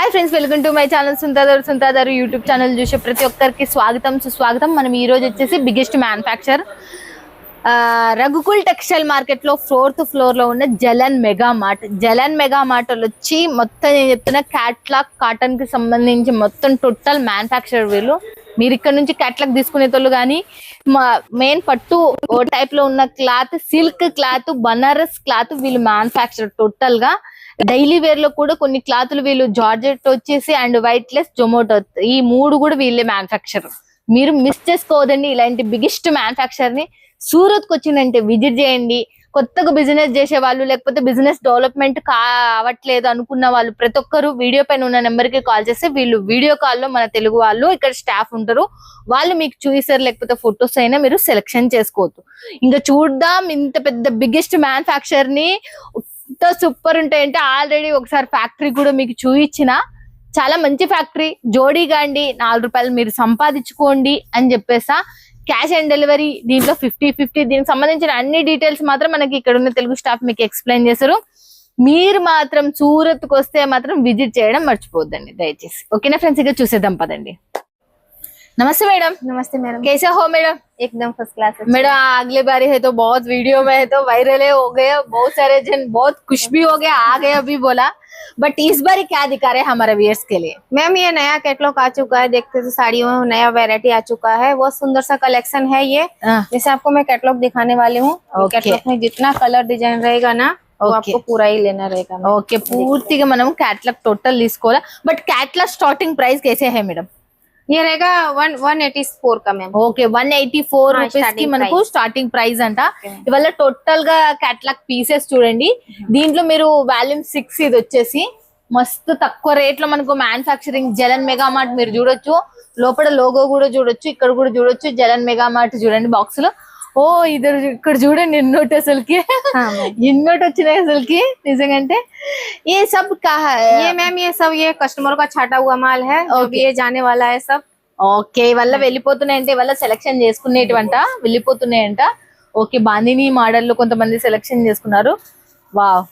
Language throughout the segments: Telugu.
Hi friends, welcome to my channel సుంతాదారు యూట్యూబ్ ఛానల్ చూసే ప్రతి ఒక్కరికి స్వాగతం సుస్వాగతం. మనం ఈ రోజు వచ్చేసి biggest manufacture Raghukul textile market లో 4th ఫ్లోర్ లో ఉన్న జలన్ మెగా మార్ట్ వచ్చి మొత్తం నేను చెప్తున్నా క్యాట్లాగ్ కాటన్ కి సంబంధించి మొత్తం టోటల్ మ్యానుఫ్యాక్చర్ వీళ్ళు. మీరు ఇక్కడ నుంచి క్యాట్లాగ్ తీసుకునేటోళ్ళు కానీ మెయిన్ పట్టు టైప్ లో ఉన్న cloth, silk cloth, Banaras cloth వీళ్ళు మ్యానుఫ్యాక్చర్ టోటల్ గా. డైలీ వేర్ లో కూడా కొన్ని క్లాతులు వీళ్ళు జార్జెట్ వచ్చేసి అండ్ వైట్ లెస్ జొమోటో ఈ మూడు కూడా వీళ్ళే మ్యానుఫ్యాక్చర్. మీరు మిస్ చేసుకోవద్దండి ఇలాంటి బిగ్గెస్ట్ మ్యానుఫ్యాక్చర్ ని. సూరత్ కు వచ్చిందంటే విజిట్ చేయండి. కొత్తగా బిజినెస్ చేసే వాళ్ళు, లేకపోతే బిజినెస్ డెవలప్మెంట్ కావట్లేదు అనుకున్న వాళ్ళు ప్రతి ఒక్కరు వీడియో పైన ఉన్న నెంబర్ కి కాల్ చేస్తే వీళ్ళు వీడియో కాల్ లో మన తెలుగు వాళ్ళు ఇక్కడ స్టాఫ్ ఉంటారు, వాళ్ళు మీకు చూపిస్తారు. లేకపోతే ఫొటోస్ అయినా మీరు సెలెక్షన్ చేసుకోవద్దు. ఇంకా చూద్దాం ఇంత పెద్ద బిగ్గెస్ట్ మ్యానుఫ్యాక్చర్ ని. సూపర్ ఉంటాయంటే ఆల్రెడీ ఒకసారి ఫ్యాక్టరీ కూడా మీకు చూయించిన, చాలా మంచి ఫ్యాక్టరీ. జోడీగా అండి 4 రూపాయలు మీరు సంపాదించుకోండి అని చెప్పేసా. క్యాష్ ఆన్ డెలివరీ దీంట్లో 50-50. దీనికి సంబంధించిన అన్ని డీటెయిల్స్ మాత్రం మనకి ఇక్కడ ఉన్న తెలుగు స్టాఫ్ మీకు ఎక్స్ప్లెయిన్ చేస్తారు. మీరు మాత్రం సూరత్ కు వస్తే మాత్రం విజిట్ చేయడం మర్చిపోద్దండి దయచేసి. ఓకేనా ఫ్రెండ్స్, ఇక చూసేద్దాం పదండి. नमस्ते मैडम. नमस्ते मैडम. कैसे हो मैडम? एकदम फर्स्ट क्लास. मैडम अगली बारी है तो बहुत वीडियो में है तो वायरल हो गया, बहुत सारे जन बहुत खुश भी हो गए, आ गए अभी बोला. बट इस बार क्या दिखा रहे हैं हमारे व्यूअर्स के लिए? मैम ये नया कैटलॉग आ चुका है, देखते तो साड़ियों में नया वैरायटी आ चुका है, बहुत सुंदर सा कलेक्शन है ये. जैसे आपको मैं कैटलॉग दिखाने वाली हूँ. कैटलॉग में जितना कलर डिजाइन रहेगा ना वो आपको पूरा ही लेना रहेगा. ओके, पूर्तिगा మనం कैटलॉग टोटल తీసుకోవాలా. बट कैटलॉग स्टार्टिंग प्राइस कैसे है मैडम? ये रहेगा 184 का मैम. ఓకే, 184 రూపీస్ కి మనకు స్టార్టింగ్ ప్రైస్ అంట. ఇవాళ టోటల్ గా క్యాటలాగ్ పీసెస్ చూడండి. దీంట్లో మీరు వాల్యూమ్ 6 ఇది వచ్చేసి మస్తు తక్కువ రేట్ లో మనకు మ్యానుఫ్యాక్చరింగ్ జలన్ మెగా మార్ట్ మీరు చూడొచ్చు. లోపల లోగో కూడా చూడొచ్చు, ఇక్కడ కూడా చూడొచ్చు జలన్ మెగా మార్ట్ చూడండి బాక్స్ లో. ఓ ఇద్దరు ఇక్కడ చూడండి ఎన్నోటి అసలుకి ఎన్నోటి వచ్చినాయి అసలుకి నిజంగా. ये सब कहा है ये मैम? ये सब ये कस्टमर का छाटा हुआ माल है, ये जाने वाला है सब. ఓకే, వల్ల వెళ్ళిపోతున్నాయంటే వల్ల సెలెక్షన్ చేసుకునేటివంట వెళ్ళిపోతున్నాయంట. ఓకే, బాందిని మోడల్ లో కొంతమంది సెలెక్షన్ చేసుకున్నారు. వావ్,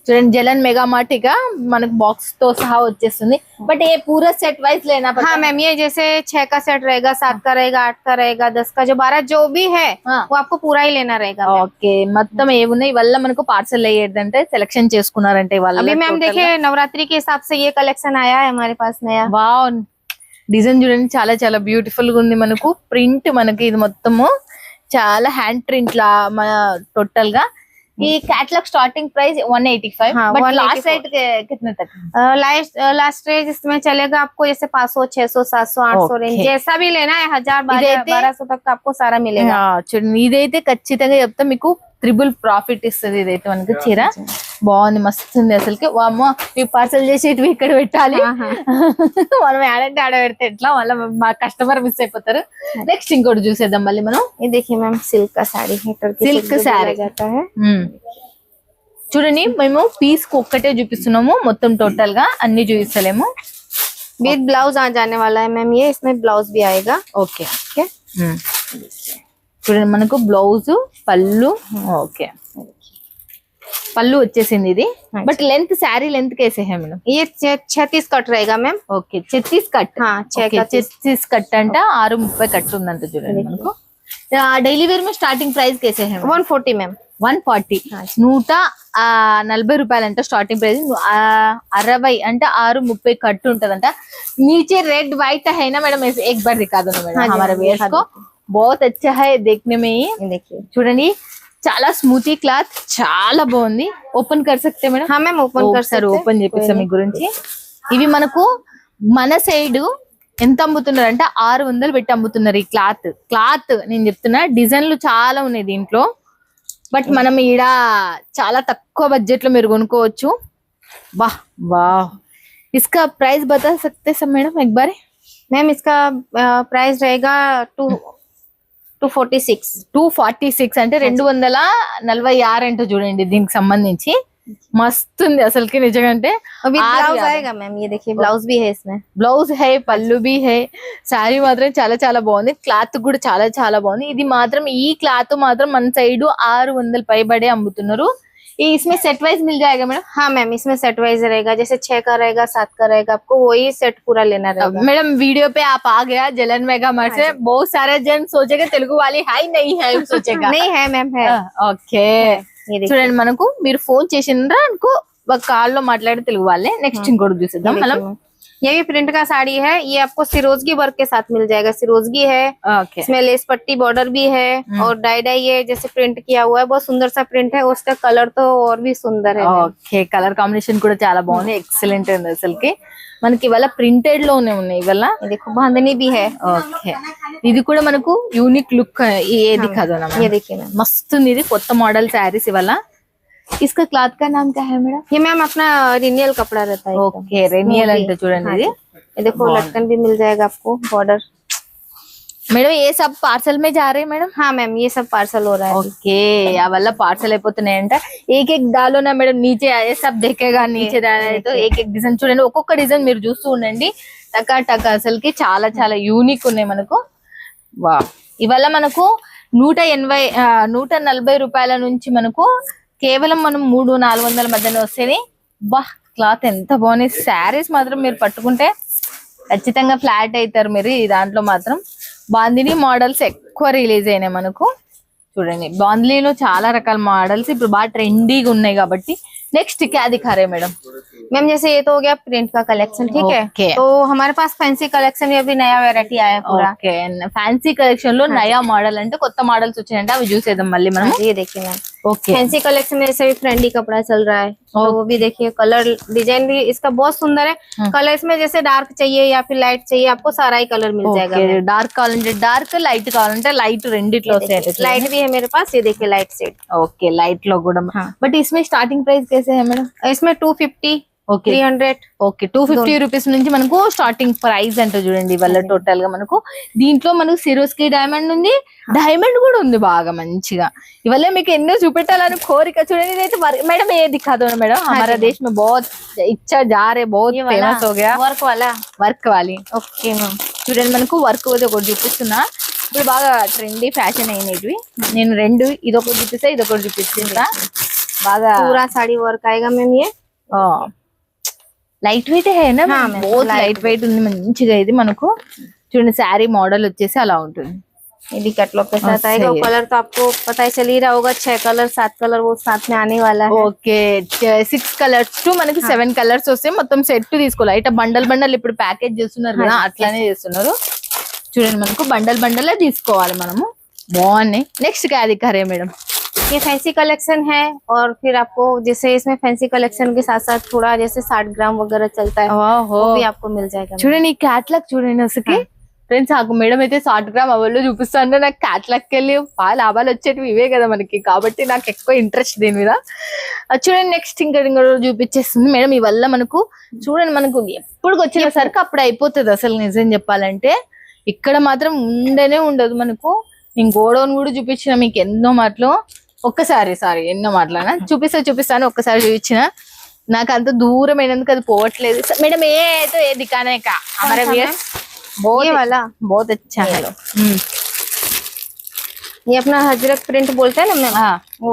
చూడండి జలన్ మెగా మార్ట్ ఇక మనకు బాక్స్ తో సహా వచ్చేస్తుంది. బట్ ये पूरा सेट वाइज लेना पड़ता है. हाँ मैम, ये जैसे 6 का सेट रहेगा, 7 का रहेगा, 8 का रहेगा, 10 का, जो 12 जो भी है वो आपको पूरा ही लेना रहेगा. ఓకే, మొత్తం ఏమున్నాయి వల్ల మనకు పార్సల్ అయ్యేదంటే సెలెక్షన్ చేసుకున్నారంటే వాళ్ళు. अभी मैम देखिए नवरात्रि के हिसाब से ये कलेक्शन आया है हमारे पास नया. వావ్, డిజైన్ చూడండి చాలా చాలా బ్యూటిఫుల్ గా ఉంది. మనకు ప్రింట్ మనకి ఇది మొత్తము చాలా హ్యాండ్ ప్రింట్ లా మన టోటల్ గా. ये कैटलॉग स्टार्टिंग प्राइस 185. हाँ, बट लास्ट रेट कितने तक? लास्ट रेट इसमें चलेगा आपको जैसे 500, 600, 700, 800 रेंज, जैसा भी लेना है 1000, 1200 तक का आपको सारा मिलेगा. చూడండి ఇదైతే ఖచ్చితంగా చెప్తా మీకు ట్రిపుల్ ప్రాఫిట్ ఇస్తుంది. ఇదైతే మనకి చీర బాగుంది, మస్తు ఉంది అసలుకి. వామ్మో, ఈ పార్సల్ చేసేటివి ఇక్కడ పెట్టాలి. మనం ఆడంటే ఆడ పెడితే ఎట్లా, మళ్ళీ మా కస్టమర్ మిస్ అయిపోతారు. నెక్స్ట్ ఇంకోటి చూసేద్దాం మళ్ళీ మనం. ये देखिए मैम सिल्क का साड़ी है, సిల్క్ శారీ చూడండి. మేము పీస్ కు ఒక్కటే చూపిస్తున్నాము, మొత్తం టోటల్ గా అన్ని చూపిస్తలేము. विद ब्लाउज आ जाने वाला है मैम, ये इसमें ब्लाउज भी आएगा. ఓకే ఓకే, చూడండి మనకు బ్లౌజ్ పళ్ళు. ఓకే, పళ్ళు వచ్చేసింది ఇది. బట్ లెంత్ శారీ లెంత్ कैसे है मैडम? ये 36 कट रहेगा मैम. Okay, 36 cut. हाँ 36 కట్ అంట, 630 కట్ ఉందంట చూడండి మనకు. డైలీ వేర్ में స్టార్టింగ్ ప్రైస్ कैसे है? 140 मैम. 140, 140 రూపాయలంట starting price. 60 అంటే 630 కట్ ఉంటదంట. नीचे रेड व्हाइट है ना मैडम, एक बार दिखा दो ना मैडम हमारे व्यूअर्स को. बहुत अच्छा है देखने में. देखिए చూడండి చాలా స్మూతీ క్లాత్, చాలా బాగుంది. ఓపెన్ कर सकते మేడం? हाँ मैम ओपन कर सकते. ఓపెన్ చేపిస్తాం మీ గురించి. ఇవి మనకు మన సైడ్ ఎంత అమ్ముతున్నారు అంటే 600 పెట్టి అమ్ముతున్నారు ఈ క్లాత్ నేను చెప్తున్నా. డిజైన్లు చాలా ఉన్నాయి దీంట్లో. బట్ మనం ఈడ చాలా తక్కువ బడ్జెట్ లో మీరు కొనుక్కోవచ్చు. वाह वाह, इसका प्राइस बता सकते सब मैडम एक बार? मैम इसका प्राइस रहेगा 246. 246 అంటే 246 అంట చూడండి. దీనికి సంబంధించి మస్తు ఉంది అసలుకి నిజంగా. అంటే ब्लाउज आएगा मैम, ये देखिए ब्लाउज भी है इसमें. బ్లౌజ్ హై, పళ్ళు బి హై. శారీ మాత్రం చాలా చాలా బాగుంది. క్లాత్ కూడా చాలా చాలా బాగుంది. ఇది మాత్రం ఈ క్లాత్ మాత్రం మన సైడ్ 600 పైబడే అమ్ముతున్నారు. इसमें सेट वाइज मिल जाएगा मैडम? हाँ मैम, इसमें सेट वाइज रहेगा, जैसे 6 का रहेगा, 7 का रहेगा, आपको वही सेट पूरा लेना रहेगा। मैडम वीडियो पे आप आ गया जलन मेगा मार्ट से, बहुत सारे जन सोचेगा तेलुगु वाली है नहीं है सोचेगा। नहीं है मैम, है। ఓకే చూడండి మనకు మీరు ఫోన్ చేసిండ్రా అనుకో ఒక కాల్ లో మాట్లాడే తెలుగు వాళ్ళే నెక్స్ట్ ఇంకోటి చూసేద్దాం మనం ये भी प्रिंट का साड़ी है, ये आपको सिरोजगी वर्क के साथ मिल जाएगा। सिरोजगी है, ఓకే इसमें लेस पट्टी बॉर्डर भी है और डाई डाई ये जैसे प्रिंट किया हुआ है, बहुत सुंदर सा प्रिंट है। उसका कलर तो और भी सुंदर है। ఓకే కలర్ కాంబినేషన్ కూడా చాలా బాగుంది, ఎక్సలెంట్ ఉంది అసలుకి। మనకి ఇవాళ ప్రింటెడ్ లోనే ఉన్నాయి ఇవాళ। ये देखो बांधनी भी है। ఓకే ఇది కూడా మనకు యూనిక్ లుక్ ఏది కాదు ये देखिए मैम, మస్తు ఉంది, ఇది కొత్త మోడల్ శారీస్ ఇవాళ। इसका क्लॉथ का नाम क्या है मैडम? ये मैम अपना रिनियल कपड़ा रहता है। ఓకే రెనియల్ అంటే చూడండి ఇది। ये देखो लटकन भी मिल जाएगा आपको, बॉर्डर। మేడం ఏ సబ్ పార్సల్ మే जा रहे हैं मैडम? हाँ मैम, ये सब पार्सल हो रहा है। Okay అవల్ల parcel అయిపోతున్నాయంట। ఏక్ ఏక్ డాలో నా మేడం నీచే ఏ సబ్ దేఖేగా నీచే దానితో ఏక్ ఏక్ డిజైన్ చూడండి, ఒక్కొక్క డిజైన్ మీరు చూస్తూ ఉండండి టకా టకా అసలుకి చాలా చాలా యూనిక్ ఉన్నాయి మనకు। వా ఇవల్ల మనకు 140 రూపాయల నుంచి మనకు కేవలం మనం 300-400 మధ్యన వస్తేనే బా క్లాత్ ఎంత బాగుంది। శారీస్ మాత్రం మీరు పట్టుకుంటే ఖచ్చితంగా ఫ్లాట్ అవుతారు మీరు ఈ దాంట్లో మాత్రం। బాందిని మోడల్స్ ఎక్కువ రిలీజ్ అయినాయి మనకు చూడండి, బాందినీలో చాలా రకాల మోడల్స్ ఇప్పుడు బాగా ట్రెండీగా ఉన్నాయి కాబట్టి। नेक्स्ट क्या दिखा रहे हैं मैडम? मैम जैसे ये तो हो गया प्रिंट का कलेक्शन, ठीक ओके। है। तो हमारे पास फैंसी कलेक्शन में अभी नया वैरायटी आया है पूरा। ఓకే ఫ్యాన్సీ కలెక్షన్ లో నయా మోడల్ అంటే కొత్త మోడల్స్ వచ్చాయంటే అవి చూసేద్దాం మళ్ళీ మనం। ये देखिए मैम, ఓకే फैंसी कलेक्शन में जैसे भी ट्रेंडी कपड़ा चल रहा है, तो वो भी देखिए। कलर डिजाइन भी इसका बहुत सुंदर है। कलर इसमें जैसे डार्क चाहिए या फिर लाइट चाहिए, आपको सारा ही कलर मिल जाएगा। డార్క్ కావాలంటే డార్క్, లైట్ కావాలంటే లైట్ రెండిట్లో వస్తాయి। लाइट भी है मेरे पास, ये देखिए लाइट शेड। ఓకే లైట్ లో కూడా బట్ इसमें స్టార్టింగ్ ప్రైస్ कैसे है मैडम? इसमें 250, ఓకే 300। ఓకే 250 రూపీస్ నుంచి మనకు స్టార్టింగ్ ప్రైస్ అంటే చూడండి ఇవాళ టోటల్ గా మనకు దీంట్లో మనకు సిరోస్కి డైమండ్ ఉంది, డైమండ్ కూడా ఉంది బాగా మంచిగా। ఇవాళ మీకు ఎన్నో చూపెట్టాలని కోరిక చూడండి। ఇదైతే మేడం ఏ దిఖాదో మేడం, हमारा देश में बहुत इच्छा जा रहे, बहुत फेमस हो गया वर्क वाला। వర్క్ वाली। ओके मैम, చూడండి మనకు వర్క్ ఒకటి చూపిస్తున్నా, ఇప్పుడు బాగా ట్రెండీ ఫ్యాషన్ అయినవి। నేను రెండు ఇదొకటి చూపిస్తా ఇదొకటి చూపిస్తా బాగా पूरा साड़ी वर्क आएगा मैम। ये లైట్ వెయిట్ है ना? हाँ मैम, बहुत లైట్ వెయిట్ ఉంది మంచిగా। ఇది మనకు చూడండి శారీ మోడల్ వచ్చేసి అలా ఉంటుంది। ये भी कैटलॉग के साथ आएगा। सही है। कलर तो आपको पता ही चल ही रहा होगा, 6 कलर 7 कलर वो साथ में आने वाला है। ఓకే 6 కలర్స్ టు మనకి 7 కలర్స్ వస్తే మొత్తం సెట్ తీసుకోవాలి। ఇట్లా బండల్ బండల్ ఇప్పుడు ప్యాకేజ్ చేస్తున్నారు కదా అట్లానే చేస్తున్నారు చూడండి, మనకు బండల్ బండలే తీసుకోవాలి మనము। బాగున్నాయి। నెక్స్ట్ क्या दिखा रहे हैं मैडम? ये फैंसी कलेक्शन है, और फिर आपको जैसे इसमें फैंसी कलेक्शन के साथ साथ थोड़ा जैसे 60 ग्राम वगैरह चलता है, ఓహో वो भी आपको मिल जाएगा। చూడండి ఈ క్యాట్లాగ్ చూడండి అసలుకి ఫ్రెండ్స్। నాకు మేడం అయితే 60 గ్రామ్ అవల్లో చూపిస్తాను, నాకు క్యాట్లాగ్ వెళ్ళి బాగా లాభాలు వచ్చేటివి ఇవే కదా మనకి, కాబట్టి నాకు ఎక్కువ ఇంట్రెస్ట్ దీని మీద। చూడండి నెక్స్ట్ ఇంకా చూపించేస్తుంది మేడం ఇవల్ల మనకు చూడండి, మనకు ఎప్పుడు వచ్చిన సరికి అప్పుడు అయిపోతుంది అసలు నిజం చెప్పాలంటే। ఇక్కడ మాత్రం ఉండనే ఉండదు మనకు। నేను గోడౌన్ కూడా చూపించిన మీకు ఎన్నో మాటలు, ఒక్కసారి సారీ ఎన్నో మాటలనా చూపిస్తాను ఒక్కసారి చూపించిన, నాకు అంత దూరం అయినందుకు అది పోవట్లేదు మేడం। ఏ అయితే ఏ దికానే కా हमारे व्यूअर्स ये वाला बहुत अच्छा है। ये अपना हजरत प्रिंट बोलते हैं ना मैम, हाँ वो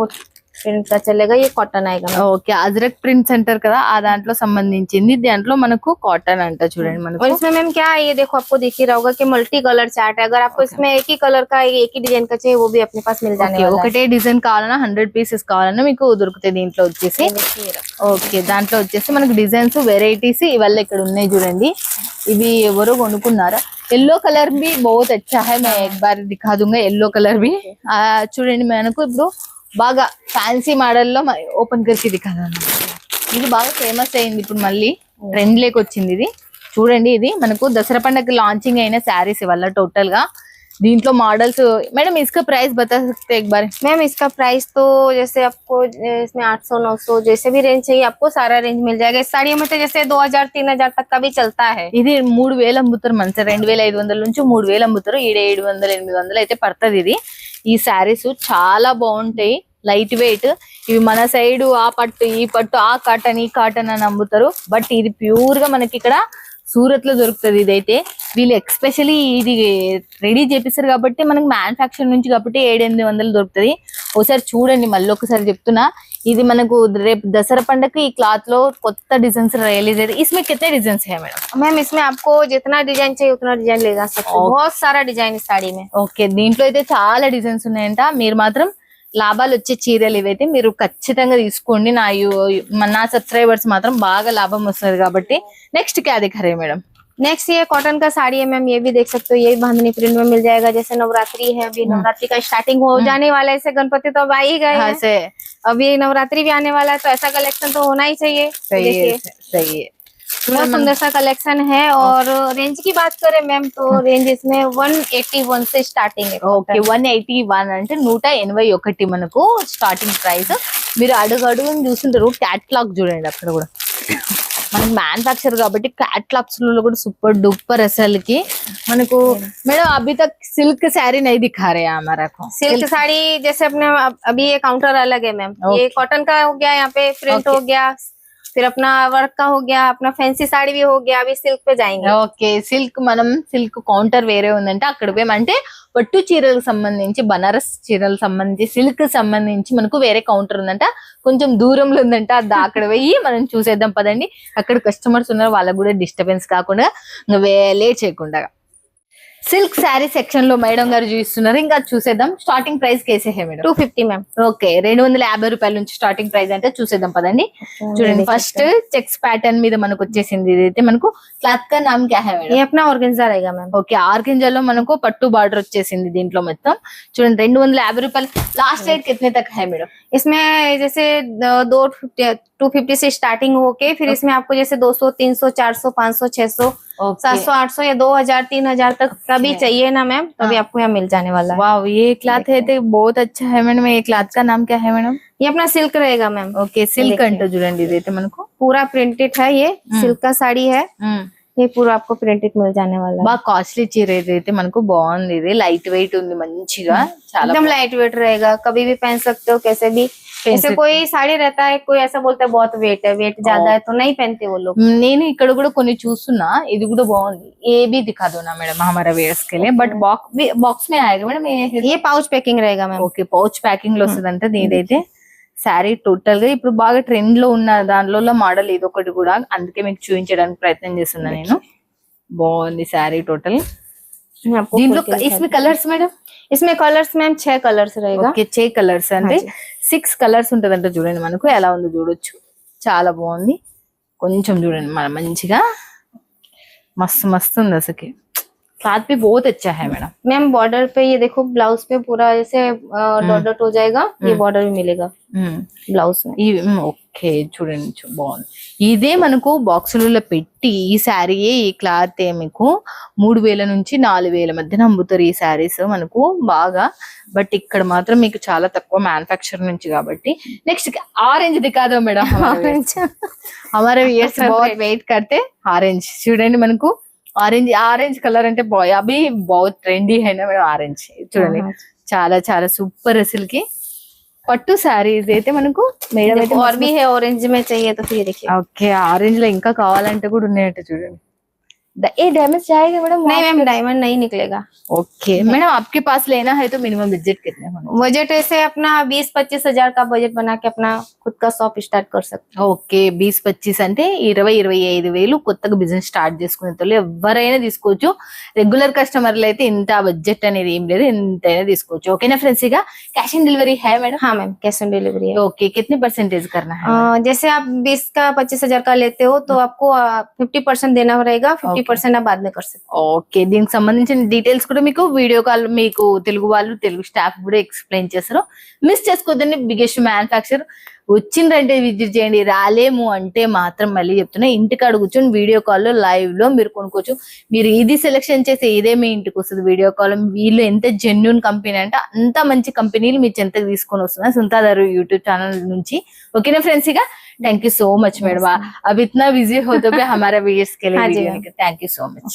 प्रिंट का चलेगा। ये कॉटन आएगा मैम। ఓకే అజ్రక్ ప్రింట్స్ అంటారు కదా ఆ దాంట్లో సంబంధించింది, దాంట్లో మనకు కాటన్ అంట చూడండి మనకు। और इसमें मैम क्या है, ये देखो आपको दिख ही रहा होगा कि मल्टी कलर चार्ट है। अगर आपको इसमें एक ही कलर का एक ही डिजाइन का चाहिए, वो भी अपने पास मिल जाने वाला है। ఒకటే డిజైన్ కావాలన్నా 100 పీసెస్ కావాలన్నా మీకు దొరుకుతాయి దీంట్లో వచ్చేసి। ఓకే దాంట్లో వచ్చేసి మనకు డిజైన్స్ వెరైటీస్ ఇవల్ల ఇక్కడ ఉన్నాయి చూడండి, ఇవి ఎవరో కొనుక్కున్నారా। येलो कलर भी बहुत अच्छा है, मैं एक बार दिखा दूंगा येलो कलर भी। చూడండి మనకు ఇప్పుడు బాగా ఫ్యాన్సీ మోడల్ లో ఓపెన్ करके దిఖాను, ఇది బాగా ఫేమస్ అయింది ఇప్పుడు మళ్ళీ ట్రెండ్ లేకి వచ్చింది ఇది చూడండి। ఇది మనకు దసరా పండుగకి లాంచింగ్ అయిన శారీస్ ఇవల్ల టోటల్ గా దీంట్లో మోడల్స్। मैडम इसका प्राइस बता सकते हैं एक बार? मैम इसका प्राइस तो जैसे आपको इसमें 800-900 जैसे भी रेंज चाहिए आपको सारा रेंज मिल जाएगा। इस साड़ियों में तो जैसे 2000-3000 तक का भी चलता है। ఇది 3000 అమ్ముతారు మంచి 2500 నుంచి 3000 అమ్ముతారు, 700-800 అయితే పడుతుంది ఇది। ఈ శారీస్ చాలా బాగుంటాయి, లైట్ వెయిట్। ఇవి మన సైడ్ ఆ పట్టు ఈ పట్టు ఆ కాటన్ ఈ కాటన్ అని అమ్ముతారు, బట్ ఇది ప్యూర్ గా మనకి ఇక్కడ సూరత్ లో దొరుకుతుంది ఇదైతే. వీళ్ళు ఎక్స్పెషలీ ఇది రెడీ చేపిస్తారు కాబట్టి మనకి మ్యానుఫ్యాక్చర్ నుంచి కాబట్టి 700-800 దొరుకుతుంది. ఒకసారి చూడండి, మళ్ళీ ఒకసారి చెప్తున్నా, ఇది మనకు రేపు దసరా పండగకి ఈ క్లాత్ లో కొత్త డిజైన్స్ రిలీజ్ అయితే. इसमें कितने डिजाइन है मैडम? मैम इसमें आपको जितना डिजाइन चाहिए उतना डिजाइन ले जा सकते हो. बहुत सारा डिजाइन इस साड़ी में. ఓకే, దీంట్లో అయితే చాలా డిజైన్స్ ఉన్నాయంట. మీరు మాత్రం లాభాలు వచ్చే చీరలు ఇవైతే మీరు ఖచ్చితంగా తీసుకోండి. నా సబ్స్క్రైబర్స్ మాత్రం బాగా లాభం వస్తుంది కాబట్టి. నెక్స్ట్ क्या दिखा रहे हैं मैडम? नेक्स्ट ये कॉटन का साड़ी है मैम, ये भी देख सकते हो, ये भी बांधनी प्रिंट में मिल जाएगा. जैसे नवरात्रि है, अभी नवरात्रि का स्टार्टिंग हो जाने वाला है. ऐसे गणपति तो अब आ ही गए हैं, अभी नवरात्रि भी आने वाला है, तो ऐसा कलेक्शन तो होना ही चाहिए. सही है, बहुत सुंदर सा कलेक्शन है. और रेंज की बात करें मैम तो रेंज इसमें 181 से स्टार्टिंग है. ఓకే, 181 అంటే 181 మనకు స్టార్టింగ్ ప్రైస్. మీరు అడుగుని చూస్తుంటారు. క్యాట్లాగ్ చూడండి, అక్కడ కూడా మనకి మ్యానుఫ్యాక్చర్ కాబట్టి कैटलॉग्स లో కూడా సూపర్ डुपर అసలుకి మనకు. మేడం अभी तक सिल्क साड़ी नहीं दिखा रहे हैं हमारा को. सिल्क साड़ी जैसे अपने अभी ये काउंटर अलग है मैम. ये कॉटन का हो गया, यहाँ पे प्रिंट हो गया, फिर अपना वर्क का हो गया, अपना फैंसी साड़ी भी हो गया. अभी सिल्क पे जाएंगे. ఓకే, సిల్క్ మనం సిల్క్ కౌంటర్ వేరే ఉందంటే అక్కడ పోయామంటే పట్టు చీరలకు సంబంధించి, బనారస్ చీరలకు సంబంధించి, సిల్క్ సంబంధించి మనకు వేరే కౌంటర్ ఉందంట. కొంచెం దూరంలో ఉందంట. అక్కడ పోయి మనం చూసేద్దాం పదండి. అక్కడ కస్టమర్స్ ఉన్నారు, వాళ్ళకు కూడా డిస్టర్బెన్స్ కాకుండా లేట్ చేయకుండా. సిల్క్ శారీ సెక్షన్ లో మేడం గారు చూపిస్తున్నారు. ఇంకా చూసేద్దాం. స్టార్టింగ్ ప్రైస్ కేసే హే మేడం? 250 मैम. ఓకే, 250 రూపాయల నుంచి స్టార్టింగ్ ప్రైస్ అంటే చూసేద్దాం పదండి. చూడండి, ఫస్ట్ చెక్స్ ప్యాటర్న్ మీద మనకు వచ్చేసింది. ఇదైతే మనకు క్లాత్ కా నామ్ క్యా హై మేడం? ये अपना ऑर्गेन्जा रहेगा मैम. ఓకే, ఆర్గెంజాలో మనకు పట్టు బార్డర్ వచ్చేసింది దీంట్లో మొత్తం. చూడండి, 250 రూపాయలు. లాస్ట్ రేట్ कितने तक है मैडम? इसमें जैसे 250 से स्टार्टिंग होके फिर इसमें आपको जैसे 200, 300, 400, 500, 600, 700, 800 या 2000, 3000 तक का भी चाहिए ना मैम, तभी आपको यहाँ मिल जाने वाला है. वाह, ये क्लॉथ है तो बहुत अच्छा है मैडम. ये क्लॉथ का नाम क्या है मैडम? ये अपना सिल्क रहेगा मैम. ఓకే, సిల్క్ అంటే చూడండి, ఇదైతే మనకు पूरा प्रिंटेड है. ये सिल्क का साड़ी है. ये पूरा आपको प्रिंटेड मिल जाने वाला है. బాగా కాస్ట్లీ చీర ఇదైతే మనకు బాగుంది. ఇది లైట్ వెయిట్ ఉంది మంచిగా, చాలా एकदम लाइट वेट रहेगा. कभी भी पहन सकते हो, कैसे भी. जैसे कोई साड़ी रहता है, कोई ऐसा बोलता है बहुत वेट है, वेट ज्यादा है, तो नहीं पहनते वो लोग. నేను ఇక్కడ కూడా కొన్ని చూస్తున్నా. ఇది కూడా బాగుంది. ఏ भी दिखा दो ना मैडम हमारा वेयर्स के लिए. बट बॉक्स में आएगा मैडम? ये पाउच पैकिंग रहेगा मैम. ఓకే, పౌచ్ ప్యాకింగ్ లో వస్తుందంట. ఇదైతే శారీ టోటల్ గా ఇప్పుడు బాగా ట్రెండ్ లో ఉన్న దానిలో మోడల్ ఇది ఒకటి కూడా, అందుకే మీకు చూపించడానికి ప్రయత్నం చేస్తున్నా నేను. బాగుంది శారీ టోటల్. దీంట్లో इसमें కలర్స్ మేడం? इसमें कलर्स मैम 6 कलर्स रहेगा. ఓకే, 6 కలర్స్ అంటే 6 కలర్స్ ఉంటదంట. చూడండి మనకు ఎలా ఉందో చూడొచ్చు. చాలా బాగుంది. కొంచెం చూడండి మన మంచిగా మస్తు మస్తు ఉంది అసలు. क्लॉथ भी बहुत अच्छा है मैडम. मैम बॉर्डर पे ये देखो, ब्लाउज पे पूरा ऐसे डॉट डॉट हो जाएगा. ये बॉर्डर भी मिलेगा ब्लाउज में. ఓకే, చూడండి బాగుంది. ఇదే మనకు బాక్సులలో పెట్టి ఈ శారీ, ఈ క్లాత్ మీకు 3000 నుంచి 4000 మధ్యన అమ్ముతారు ఈ శారీస్ మనకు బాగా. బట్ ఇక్కడ మాత్రం మీకు చాలా తక్కువ మ్యానుఫ్యాక్చర్ నుంచి కాబట్టి. నెక్స్ట్ ఆరెంజ్ దికాదో మేడం? हमारे व्यूअर्स बहुत वेट करते. ఆరెంజ్ చూడండి మనకు. ఆరెంజ్ కలర్ అంటే అభి बहुत ట్రెండీ है ना మేడం ఆరెంజ్. చూడండి, చాలా చాలా సూపర్ అసలుకి. పట్టు శారీస్ అయితే మనకు మేడం అయితే और भी है ऑरेंज में चाहिए तो फिर देखिए. ఓకే, ఆరెంజ్ లో ఇంకా కావాలంటే కూడా ఉన్నాయంట చూడండి. ये डैमेज जाएगा मैडम? नहीं मैम, डायमंड नहीं निकलेगा. ओके मैडम, आपके पास लेना है तो मिनिमम बजट कितने होना? बजट ऐसे अपना 20-25 हजार का बजट बना के अपना खुद का शॉप स्टार्ट कर सकते. ఓకే, 20-25 అంటే 20-25 వేలు కొత్తగా బిజినెస్ స్టార్ట్ చేసుకునే వాళ్ళు ఎవరైనా తీసుకోవచ్చు. రెగ్యులర్ కస్టమర్లు అయితే ఇంత బడ్జెట్ అనేది ఏం లేదు, ఎంతైనా తీసుకోవచ్చు. ఓకేనా ఫ్రెండ్స్? ఇక कैश ऑन डिलीवरी है मैडम? हाँ मैम, कैश ऑन डिलीवरी है. ओके, कितने परसेंटेज करना है? जैसे आप 20 का 25 हजार का लेते हो तो आपको 50% देना रहेगा. 50% आप बाद में कर सकते. ఓకే, దీనికి సంబంధించిన డీటెయిల్స్ కూడా మీకు వీడియో కాల్ మీకు తెలుగు వాళ్ళు, తెలుగు స్టాఫ్ కూడా ఎక్స్ప్లెయిన్ చేస్తారు. మిస్ చేసుకోవద్దండి. బిగ్గెస్ట్ మ్యానుఫ్యాక్చర్ వచ్చిందంటే విజిట్ చేయండి. రాలేము అంటే మాత్రం మళ్ళీ చెప్తున్నా, ఇంటికాడ కూర్చొని వీడియో కాల్లో లైవ్ లో మీరు కొనుక్కోవచ్చు. మీరు ఇది సెలెక్షన్ చేస్తే ఇదే మీ ఇంటికి వస్తుంది వీడియో కాల్. వీళ్ళు ఎంత జెన్యున్ కంపెనీ అంటే అంత మంచి కంపెనీలు మీ చెంతకు తీసుకొని వస్తున్నా సుంతాదారు యూట్యూబ్ ఛానల్ నుంచి. ఓకేనా ఫ్రెండ్స్? ఇక thank you so much madam. अब इतना बिजी हो तो हमारा व्यूअर्स के लिए थैंक यू सो मच.